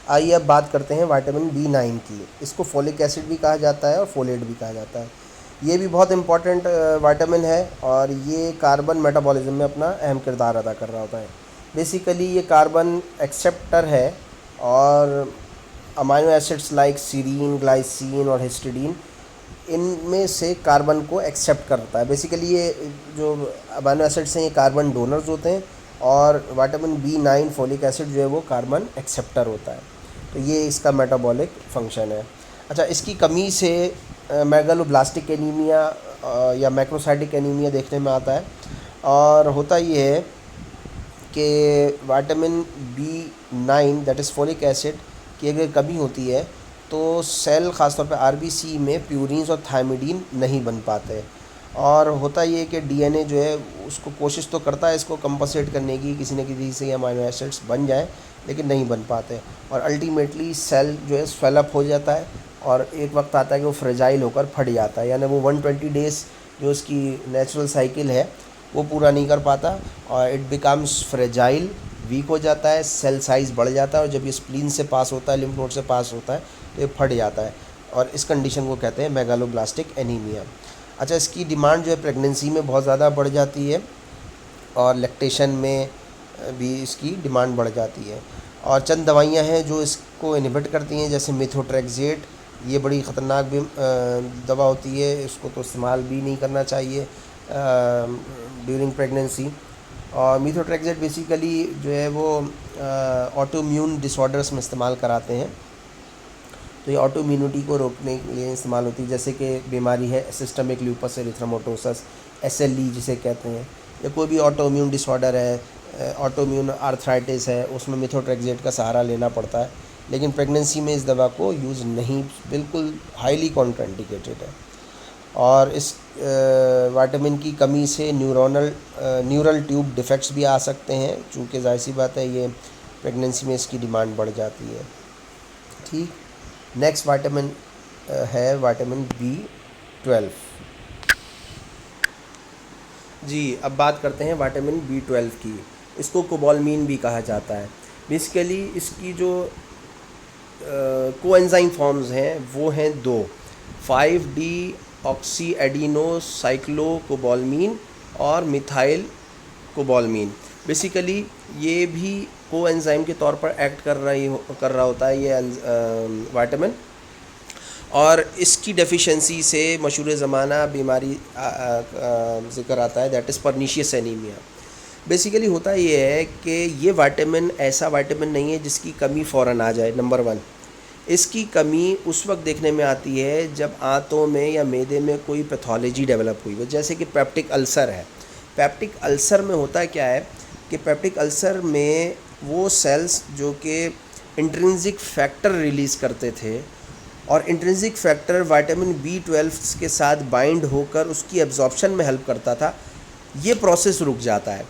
आइए अब बात करते हैं विटामिन B9 की। इसको फोलिक एसिड भी कहा जाता है और फोलेट भी कहा जाता है। ये भी बहुत इंपॉर्टेंट विटामिन है और ये कार्बन मेटाबॉलिज्म में अपना अहम किरदार अदा कर रहा होता है। बेसिकली ये कार्बन एक्सेप्टर है और amino acids like serine, glycine और हिस्टिडीन इनमें से कार्बन को एक्सेप्ट करता है। बेसिकली ये जो अमाइनो एसिड्स हैं ये कार्बन डोनर्स होते हैं और विटामिन B9 फोलिक एसिड जो है वो कार्बन एक्सेप्टर होता है। तो ये इसका मेटाबॉलिक फंक्शन है। अच्छा, इसकी कमी से मेगालोब्लास्टिक एनीमिया या मैक्रोसाइटिक एनीमिया देखने में आता है। और होता ये है कि vitamin B9 that is folic acid की अगर कमी होती है तो सेल ख़ासतौर पे आरबीसी में प्यूरिन्स और थायमिडीन नहीं बन पाते। और होता ये है कि डीएनए जो है उसको कोशिश तो करता है इसको कंपनसेट करने की, किसी न किसी से अमाइनो एसिड्स बन जाए, लेकिन नहीं बन पाते और अल्टीमेटली सेल जो है स्वेलअप हो जाता है और एक वक्त आता है कि वो फ्रेजाइल होकर फट जाता है। यानी वो 120 डेज़ जो उसकी नेचुरल साइकिल है वो पूरा नहीं कर पाता और इट बिकम्स फ्रेजाइल, वीक हो जाता है, सेल साइज़ बढ़ जाता है और जब ये स्प्लीन से पास होता है, लिम्फ नोड से पास होता है तो ये फट जाता है और इस कंडीशन को कहते हैं मेगालोब्लास्टिक एनीमिया। अच्छा, इसकी डिमांड जो है प्रेगनेंसी में बहुत ज़्यादा बढ़ जाती है और लैक्टेशन में भी इसकी डिमांड बढ़ जाती है। और चंद दवाइयाँ हैं जो इसको इनहिबिट करती हैं, जैसे मेथोट्रेक्सेट, ये बड़ी ख़तरनाक भी दवा होती है, इसको तो इस्तेमाल भी नहीं करना चाहिए ड्यूरिंग प्रेगनेंसी। और मेथोट्रेक्सेट बेसिकली जो है वो ऑटोइम्यून डिसऑर्डर्स में इस्तेमाल कराते हैं। तो ये ऑटो इम्यूनिटी को रोकने के लिए इस्तेमाल होती है, जैसे कि बीमारी है सिस्टमिक ल्यूपस एरिथ्रोमाटोसस, SLE जिसे कहते हैं, या कोई भी ऑटो इम्यून डिसऑर्डर है, ऑटो इम्यून आर्थराइटिस है, उसमें मेथोट्रेक्सेट का सहारा लेना पड़ता है। लेकिन प्रेगनेंसी में इस दवा को यूज़ नहीं, बिल्कुल हाईली कॉन्ट्राइंडिकेटेड है। और इस विटामिन की कमी से न्यूरल ट्यूब डिफेक्ट्स भी आ सकते हैं, चूँकि जाहिर सी बात है ये प्रेगनेंसी में इसकी डिमांड बढ़ जाती है। ठीक, नेक्स्ट विटामिन है विटामिन B12। जी, अब बात करते हैं विटामिन B12 की। इसको कोबालमीन भी कहा जाता है। बेसिकली इसकी जो कोएंजाइम फॉर्म्स हैं वो हैं दो, 5D ऑक्सी एडिनो साइक्लोकोबालमीन और मिथाइल कोबालमीन। बेसिकली ये भी कोएंजाइम के तौर पर एक्ट कर रहा होता है ये विटामिन, और इसकी डेफिशिएंसी से मशहूर ज़माना बीमारी ज़िक्र आता है, that is pernicious anaemia. Basically होता ये है कि ये विटामिन ऐसा विटामिन नहीं है जिसकी कमी फ़ौरन आ जाए। नंबर 1, इसकी कमी उस वक्त देखने में आती है जब आंतों में या मैदे में कोई पैथोलॉजी डेवलप हुई हो, जैसे कि पेप्टिक अल्सर है। पेप्टिक अल्सर में होता क्या है कि पेप्टिक अल्सर में वो सेल्स जो कि इंट्रिंसिक फैक्टर रिलीज़ करते थे और इंट्रिंसिक फैक्टर विटामिन B12 के साथ बाइंड होकर उसकी एब्जॉर्प्शन में हेल्प करता था, ये प्रोसेस रुक जाता है।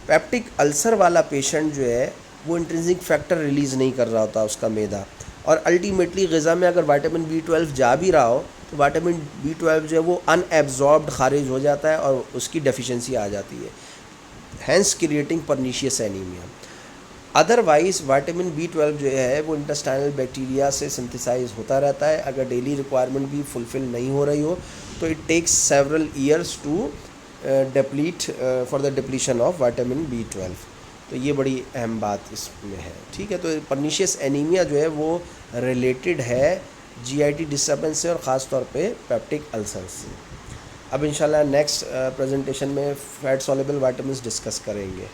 पेप्टिक अल्सर वाला पेशेंट जो है वो इंट्रिंसिक फैक्टर रिलीज़ नहीं कर रहा होता उसका मैदा, और अल्टीमेटली ग़िज़ा में अगर विटामिन B12 जा भी रहा हो तो विटामिन B12 जो है वो अनएब्जॉर्ब्ड खारिज हो जाता है और उसकी डेफिशिएंसी आ जाती है, hence creating pernicious anaemia. Otherwise vitamin B12 जो है वो इंटेस्टाइनल बैक्टीरिया से सिंथेसाइज होता रहता है। अगर डेली रिक्वायरमेंट भी फुलफ़िल नहीं हो रही हो तो it takes several years to deplete for the depletion of vitamin B12। तो ये बड़ी अहम बात इसमें है। ठीक है, तो परनीशियस एनीमिया जो है वो रिलेटेड है GIT डिस्टर्बेंस से और ख़ास तौर पे पेप्टिक अल्सर से। अब इंशाल्लाह नेक्स्ट प्रेजेंटेशन में फैट सॉल्युबल विटामिन्स डिस्कस करेंगे।